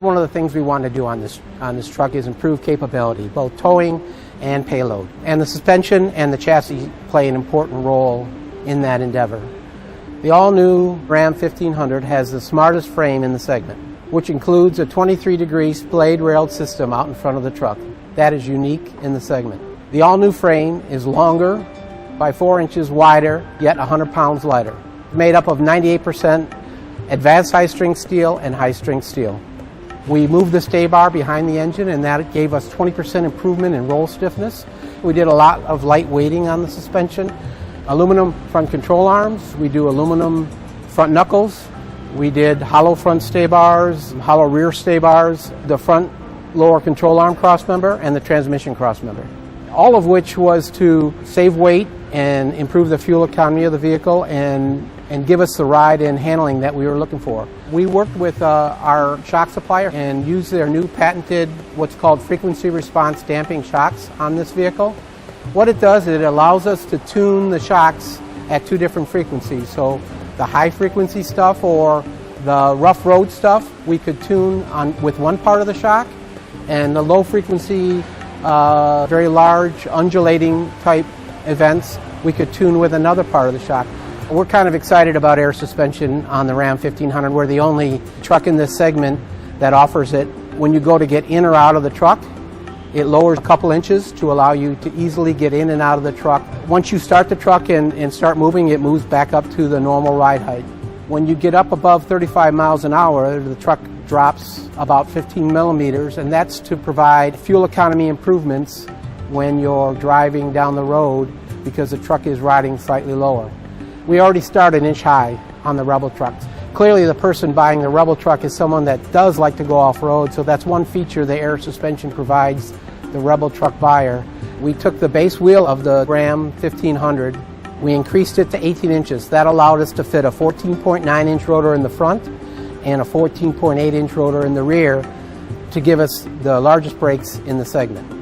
One of the things we want to do on this truck is improve capability, both towing and payload. And the suspension and the chassis play an important role in that endeavor. The all-new Ram 1500 has the smartest frame in the segment, which includes a 23-degree splayed railed system out in front of the truck. That is unique in the segment. The all-new frame is longer, by 4 inches wider, yet 100 pounds lighter. Made up of 98% advanced high-strength steel and high-strength steel. We moved the stay bar behind the engine, and that gave us 20% improvement in roll stiffness. We did a lot of light weighting on the suspension. Aluminum front control arms. We do aluminum front knuckles. We did hollow front stay bars, hollow rear stay bars, the front lower control arm crossmember, and the transmission crossmember. All of which was to save weight and improve the fuel economy of the vehicle and give us the ride and handling that we were looking for. We worked with our shock supplier and used their new patented what's called frequency response damping shocks on this vehicle. What it does is it allows us to tune the shocks at 2 different frequencies. So the high frequency stuff or the rough road stuff we could tune with one part of the shock, and the low frequency, very large undulating type events we could tune with another part of the shock. We're kind of excited about air suspension on the Ram 1500. We're the only truck in this segment that offers it. When you go to get in or out of the truck, it lowers a couple inches to allow you to easily get in and out of the truck. Once you start the truck and start moving, it moves back up to the normal ride height. When you get up above 35 miles an hour, the truck drops about 15 millimeters, and that's to provide fuel economy improvements when you're driving down the road because the truck is riding slightly lower. We already start an inch high on the Rebel trucks. Clearly the person buying the Rebel truck is someone that does like to go off-road, so that's one feature the air suspension provides the Rebel truck buyer. We took the base wheel of the Ram 1500, we increased it to 18 inches. That allowed us to fit a 14.9-inch rotor in the front and a 14.8-inch rotor in the rear to give us the largest brakes in the segment.